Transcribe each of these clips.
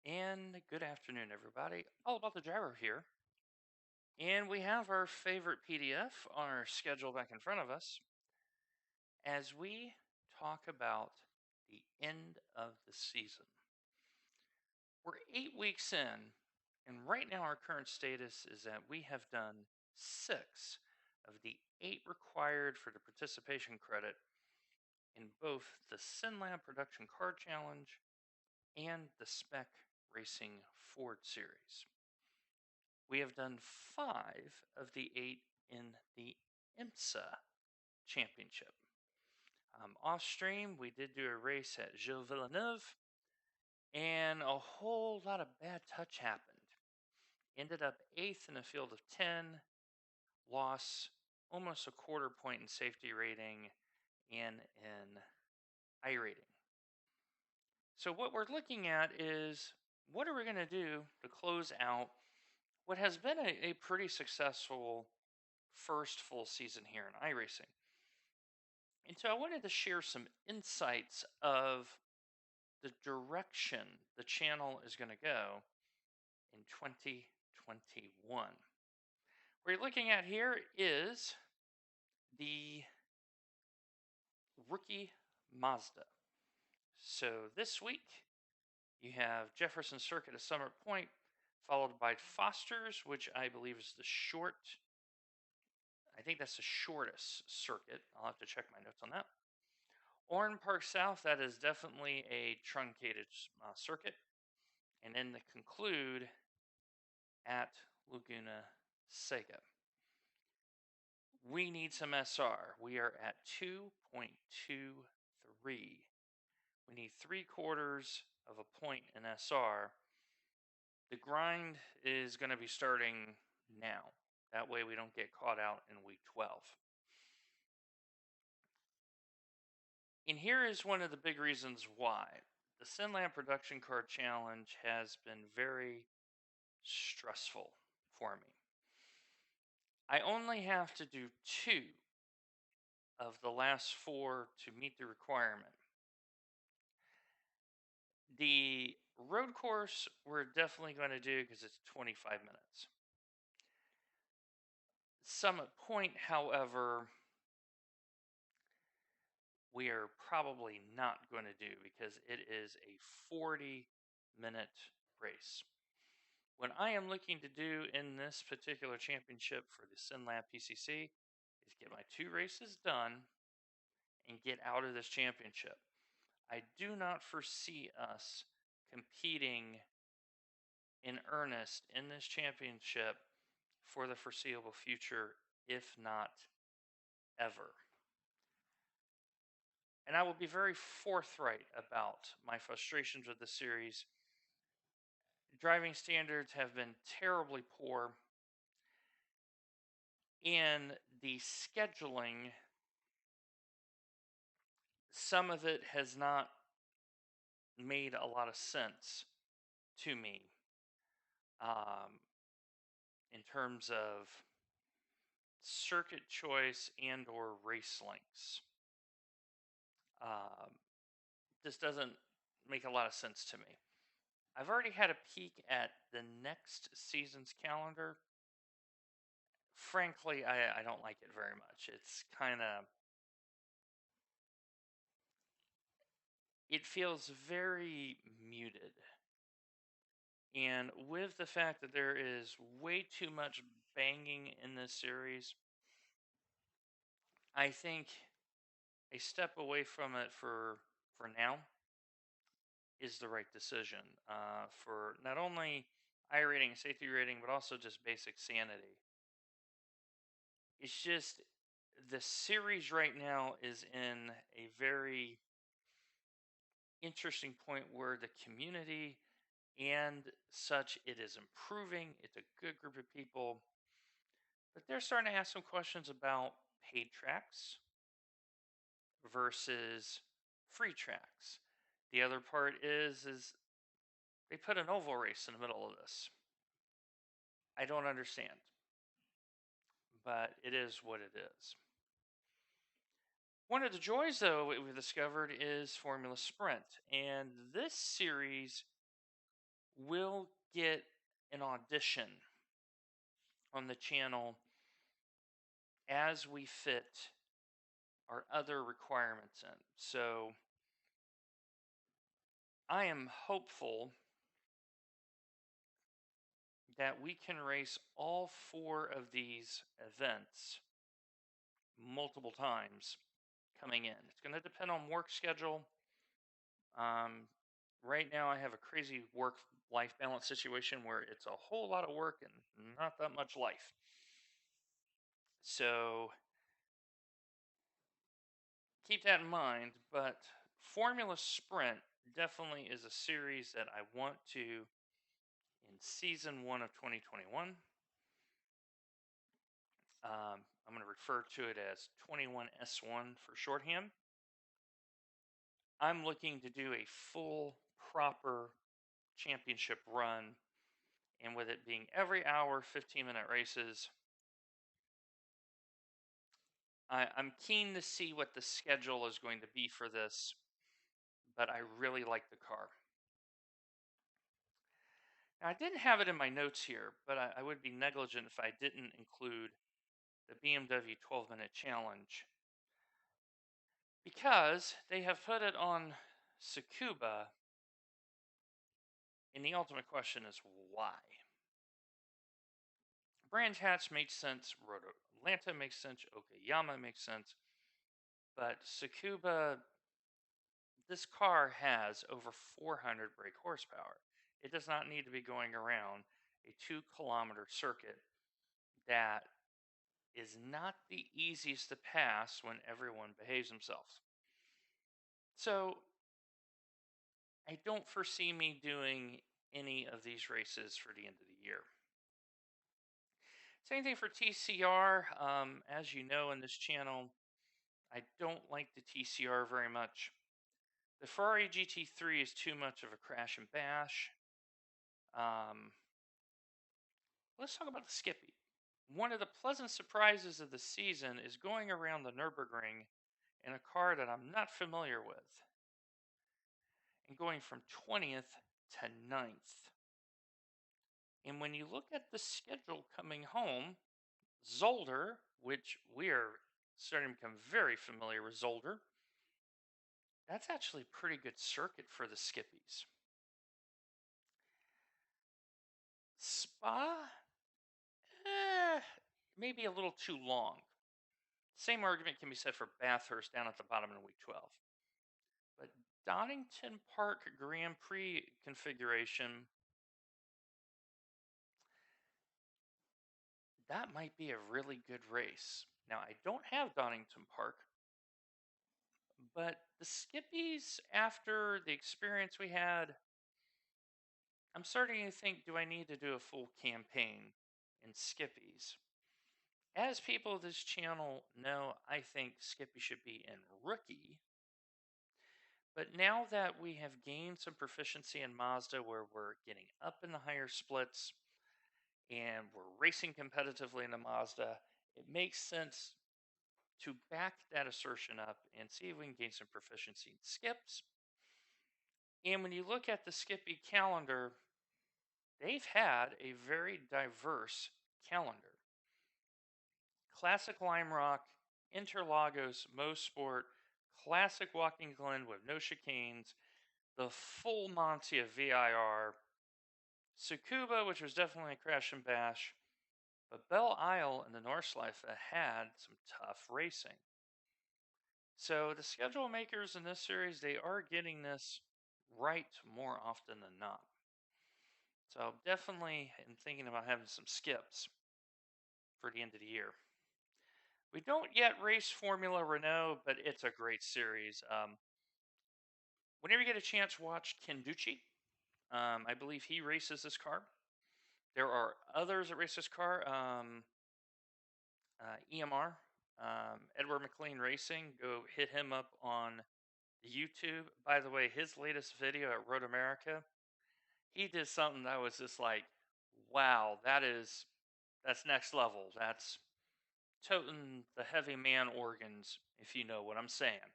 And good afternoon, everybody. All about the driver here. And we have our favorite PDF on our schedule back in front of us as we talk about the end of the season. We're 8 weeks in, and right now our current status is that we have done 6 of the 8 required for the participation credit in both the SynLab Production Car Challenge and the Spec Racing Ford Series. We have done 5 of the 8 in the IMSA Championship. Off stream, we did do a race at Gilles Villeneuve, and a whole lot of bad touch happened. Ended up 8th in a field of 10, lost almost a quarter point in safety rating and in I rating. So, what we're looking at is what are we going to do to close out what has been a pretty successful first full season here in iRacing. And so I wanted to share some insights of the direction the channel is going to go in 2021. What you're looking at here is the rookie Mazda. So this week you have Jefferson Circuit at Summit Point, followed by Foster's, which I believe is I think that's the shortest circuit. I'll have to check my notes on that. Oran Park South, that is definitely a truncated circuit. And then to conclude at Laguna Seca. We need some SR. We are at 2.23. We need 3/4 of a point in SR. The grind is going to be starting now. That way we don't get caught out in week 12. And here is one of the big reasons why. The SynLab Production Car Challenge has been very stressful for me. I only have to do 2 of the last 4 to meet the requirement. The road course we're definitely going to do because it's 25 minutes. Summit Point, however, we are probably not going to do because it is a 40-minute race. What I am looking to do in this particular championship for the SynLab PCC is get my 2 races done and get out of this championship. I do not foresee us competing in earnest in this championship for the foreseeable future, if not ever. And I will be very forthright about my frustrations with the series. Driving standards have been terribly poor, and the scheduling, some of it has not made a lot of sense to me um, in terms of circuit choice and or race lengths. Um, this doesn't make a lot of sense to me. I've already had a peek at the next season's calendar. Frankly, I don't like it very much. It's kind of, it feels very muted. And with the fact that there is way too much banging in this series, I think a step away from it for now is the right decision for not only I rating, safety rating, but also just basic sanity. It's just the series right now is in a very interesting point where the community and such it is improving. It's a good group of people, but they're starting to ask some questions about paid tracks versus free tracks. The other part is they put an oval race in the middle of this. I don't understand, but it is what it is. One of the joys, though, we've discovered is Formula Sprint. And this series will get an audition on the channel as we fit our other requirements in. So I am hopeful that we can race all 4 of these events multiple times coming in. It's going to depend on work schedule. Um, right now, I have a crazy work life balance situation where it's a whole lot of work and not that much life. So keep that in mind. But Formula Sprint definitely is a series that I want to in season 1 of 2021. I'm going to refer to it as 21S1 for shorthand. I'm looking to do a full, proper championship run, and with it being every hour, 15-minute races, I'm keen to see what the schedule is going to be for this, but I really like the car. Now, I didn't have it in my notes here, but I would be negligent if I didn't include the BMW 12-minute challenge because they have put it on Tsukuba, and the ultimate question is why? Brands Hatch makes sense, Roto Atlanta makes sense, Okayama makes sense, but Tsukuba, this car has over 400 brake horsepower. It does not need to be going around a 2-kilometer circuit that is not the easiest to pass when everyone behaves themselves. So I don't foresee me doing any of these races for the end of the year. Same thing for TCR. As you know, in this channel, I don't like the TCR very much. The Ferrari GT3 is too much of a crash and bash. Let's talk about the Skippy. One of the pleasant surprises of the season is going around the Nürburgring in a car that I'm not familiar with and going from 20th to 9th. And when you look at the schedule coming home, Zolder, which we are starting to become very familiar with Zolder, that's actually a pretty good circuit for the Skippies. Spa, maybe a little too long. Same argument can be said for Bathurst down at the bottom in week 12. But Donington Park Grand Prix configuration, that might be a really good race. Now, I don't have Donington Park, but the Skippies, after the experience we had, I'm starting to think, do I need to do a full campaign in Skippies? As people of this channel know, I think Skippy should be in Rookie. But now that we have gained some proficiency in Mazda where we're getting up in the higher splits and we're racing competitively in the Mazda, it makes sense to back that assertion up and see if we can gain some proficiency in skips. And when you look at the Skippy calendar, they've had a very diverse calendar. Classic Lime Rock, Interlagos, Mosport, Classic Walking Glen with no chicanes, the full Monty of VIR, Tsukuba, which was definitely a crash and bash, but Belle Isle and the Nordschleife had some tough racing. So the schedule makers in this series, they are getting this right more often than not. So definitely am thinking about having some skips for the end of the year. We don't yet race Formula Renault, but it's a great series. Whenever you get a chance, watch Ken Ducci. I believe he races this car. There are others that race this car. EMR, Edward McLean Racing. Go hit him up on YouTube. By the way, his latest video at Road America, he did something that was just like, wow, that's next level. That's toting the heavy man organs, if you know what I'm saying.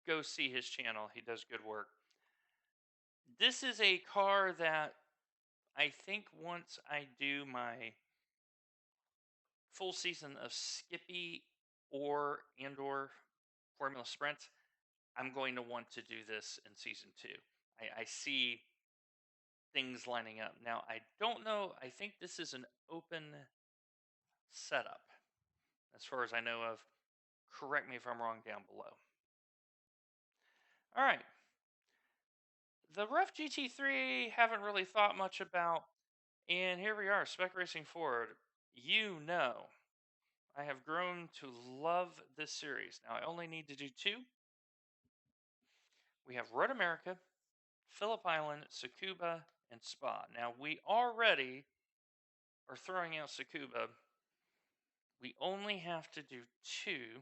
Go see his channel. He does good work. This is a car that I think once I do my full season of Skippy or Formula Sprint, I'm going to want to do this in season two. I see things lining up. Now, I don't know. I think this is an open setup, as far as I know of. Correct me if I'm wrong down below. All right. The Rough GT3 haven't really thought much about. And here we are, Spec Racing Forward. You know, I have grown to love this series. Now, I only need to do two. We have Road America, Phillip Island, Tsukuba, and Spa. Now, we already are throwing out Tsukuba. We only have to do two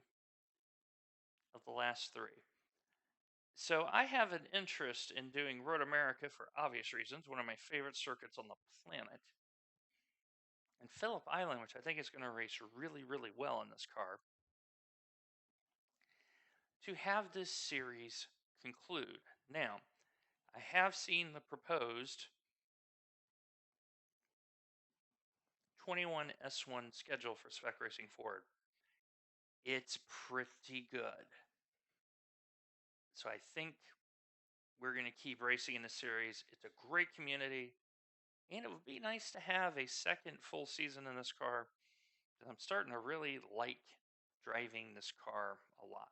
of the last three. So I have an interest in doing Road America for obvious reasons, one of my favorite circuits on the planet. And Phillip Island, which I think is going to race really, really well in this car. To have this series conclude. Now, I have seen the proposed 21 S1 schedule for Spec Racing Forward. It's pretty good. So I think we're going to keep racing in the series. It's a great community. And it would be nice to have a second full season in this car. I'm starting to really like driving this car a lot.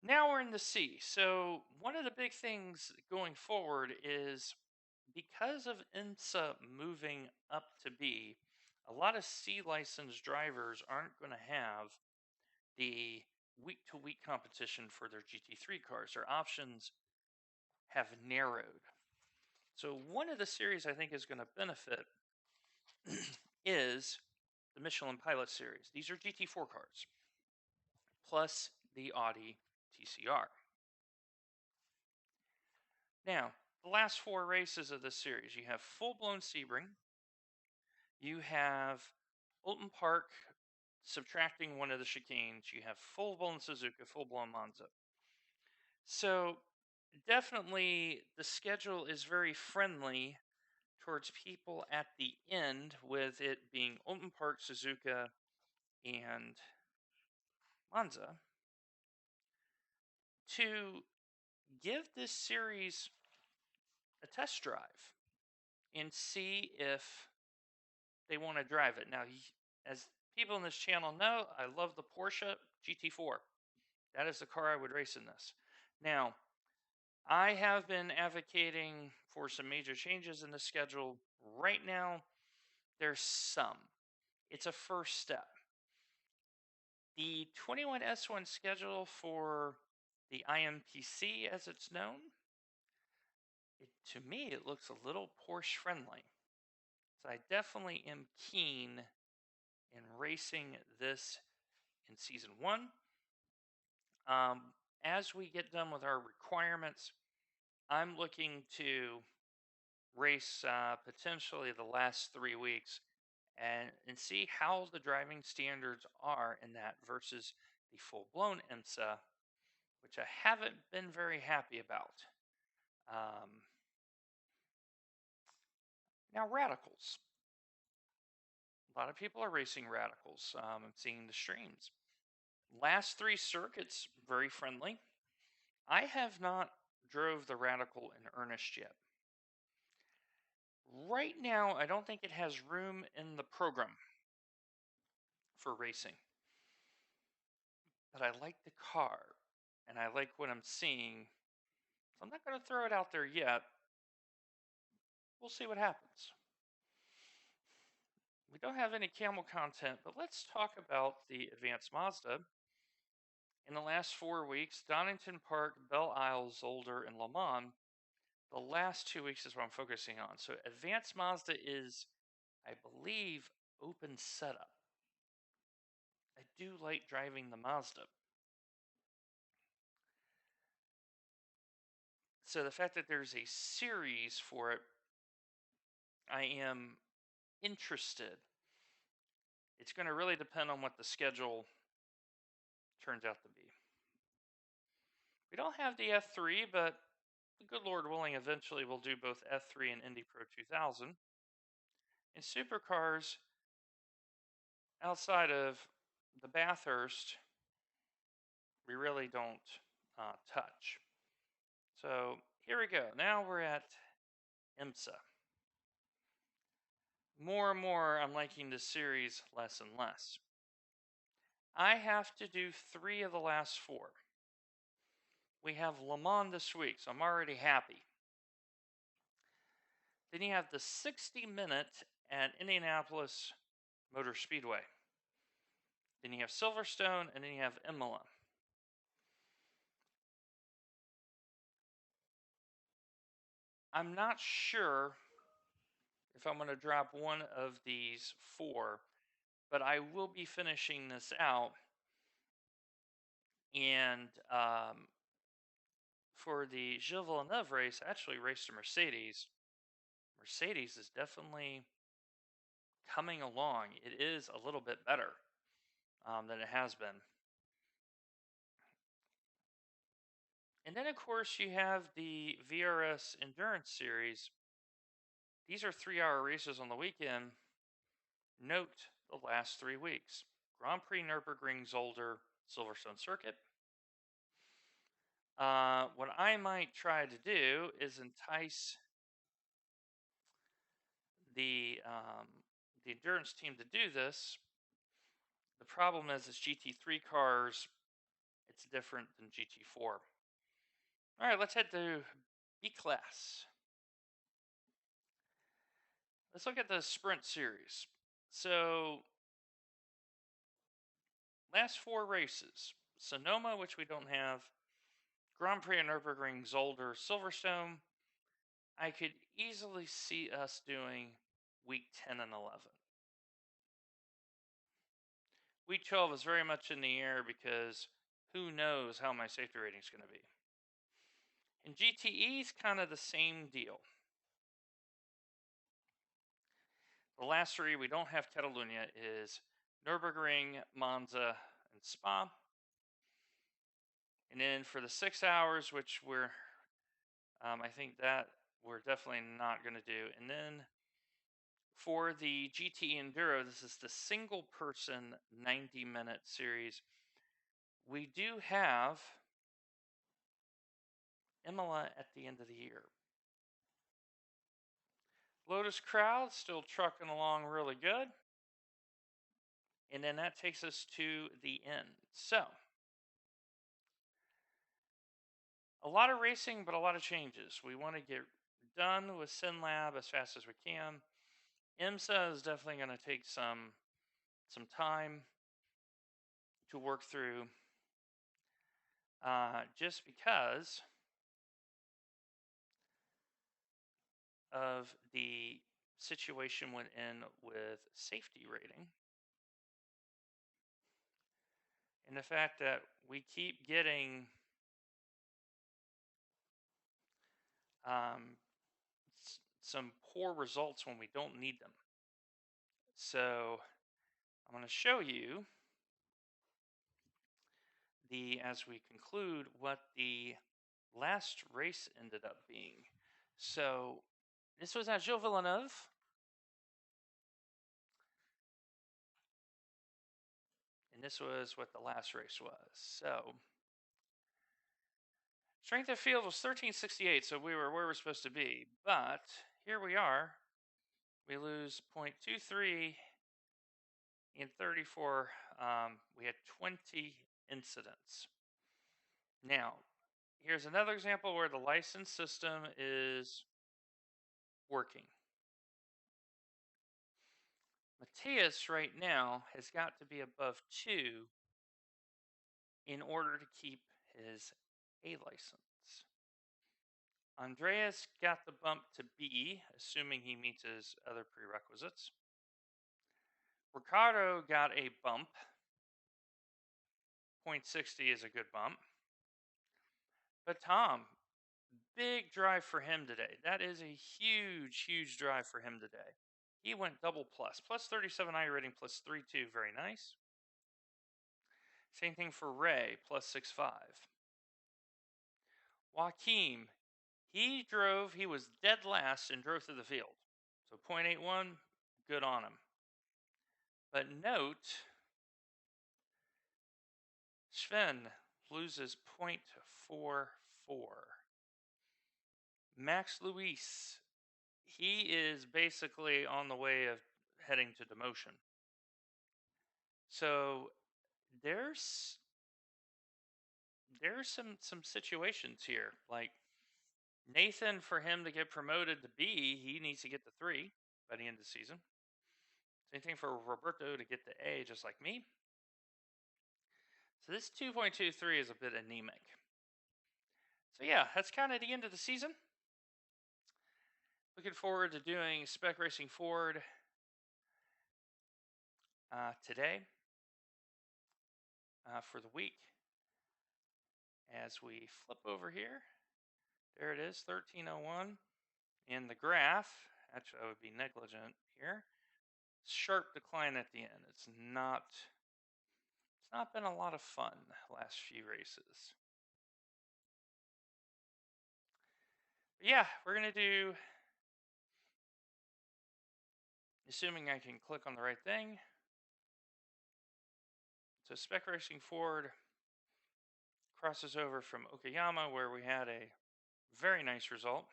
Now we're in the C. So one of the big things going forward is because of IMSA moving up to B, a lot of C licensed drivers aren't going to have the week to week competition for their GT3 cars. Their options have narrowed. So one of the series I think is going to benefit is the Michelin Pilot Series. These are GT4 cars, plus the Audi TCR. Now, the last four races of this series, you have full-blown Sebring, you have Oulton Park subtracting one of the chicanes, you have full-blown Suzuka, full-blown Monza. So definitely the schedule is very friendly towards people at the end, with it being Oulton Park, Suzuka, and Monza, to give this series a test drive and see if they want to drive it. Now, as people in this channel know, I love the Porsche GT4. That is the car I would race in this. Now, I have been advocating for some major changes in the schedule. Right now, there's some. It's a first step. The 21S1 schedule for the IMPC, as it's known, to me, it looks a little Porsche friendly. So I definitely am keen in racing this in season one. As we get done with our requirements, I'm looking to race potentially the last 3 weeks and see how the driving standards are in that versus the full-blown IMSA, which I haven't been very happy about. Now, radicals. A lot of people are racing radicals. I'm seeing the streams. Last three circuits, very friendly. I have not drove the radical in earnest yet. Right now, I don't think it has room in the program for racing. But I like the car, and I like what I'm seeing. So I'm not going to throw it out there yet. We'll see what happens. We don't have any camel content, but let's talk about the Advanced Mazda. In the last 4 weeks, Donington Park, Belle Isle, Zolder, and Le Mans. The last 2 weeks is what I'm focusing on. So Advanced Mazda is, I believe, open setup. I do like driving the Mazda. So the fact that there's a series for it, I am interested. It's going to really depend on what the schedule turns out to be. We don't have the F3, but good Lord willing, eventually we'll do both F3 and Indy Pro 2000. In supercars, outside of the Bathurst, we really don't touch. So here we go. Now we're at IMSA. More and more, I'm liking this series less and less. I have to do 3 of the last 4. We have Le Mans this week, so I'm already happy. Then you have the 60-minute at Indianapolis Motor Speedway. Then you have Silverstone, and then you have Imola. I'm not sure if I'm going to drop one of these 4, but I will be finishing this out. And for the Gilles Villeneuve race, I actually raced a Mercedes. Mercedes is definitely coming along. It is a little bit better than it has been. And then, of course, you have the VRS Endurance Series. These are 3-hour races on the weekend. Note the last 3 weeks: Grand Prix Nürburgring, Zolder, Silverstone Circuit. What I might try to do is entice the endurance team to do this. The problem is, GT3 cars, it's different than GT4. All right, let's head to B class. Let's look at the Sprint Series. So, last 4 races: Sonoma, which we don't have, Grand Prix of Nürburgring, Zolder, Silverstone. I could easily see us doing week 10 and 11. Week 12 is very much in the air because who knows how my safety rating is going to be. And GTE is kind of the same deal. The last 3 we don't have Catalunya is Nürburgring, Monza, and Spa. And then for the 6 hours, which I think that we're definitely not going to do. And then for the GT Enduro, this is the single person 90-minute series. We do have Imola at the end of the year. Lotus Crowd still trucking along really good. And then that takes us to the end. So, a lot of racing, but a lot of changes. We want to get done with SynLab as fast as we can. IMSA is definitely going to take some time to work through, just because of the situation went in with safety rating, and the fact that we keep getting some poor results when we don't need them. So I'm going to show you as we conclude, what the last race ended up being. So this was at Gilles Villeneuve. And this was what the last race was. So strength of field was 1368, so we were where we're supposed to be. But here we are. We lose 0.23 in 34. We had 20 incidents. Now, here's another example where the license system is working. Matthias right now has got to be above 2 in order to keep his A license. Andreas got the bump to B, assuming he meets his other prerequisites. Ricardo got a bump. 0.60 is a good bump. But Tom, big drive for him today. That is a huge, huge drive for him today. He went double plus. Plus 37 I rating, plus 3.2. Very nice. Same thing for Ray, plus 6.5. Joaquim, He was dead last and drove through the field. So 0.81, good on him. But note, Sven loses 0.44. Max Luis, he is basically on the way of heading to demotion. So there's some situations here. Like Nathan, for him to get promoted to B, he needs to get to 3 by the end of the season. Same thing for Roberto to get to A, just like me. So this 2.23 is a bit anemic. So yeah, that's kind of the end of the season. Looking forward to doing Spec Racing Ford today for the week. As we flip over here, there it is, 1301. In the graph, actually I would be negligent here. Sharp decline at the end. It's not been a lot of fun the last few races. But yeah, we're gonna do, assuming I can click on the right thing. So Spec Racing Ford crosses over from Okayama, where we had a very nice result.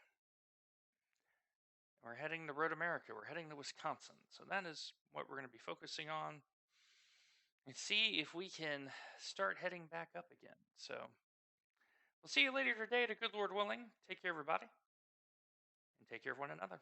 We're heading to Road America. We're heading to Wisconsin. So that is what we're going to be focusing on and see if we can start heading back up again. So we'll see you later today, to good Lord willing. Take care, everybody, and take care of one another.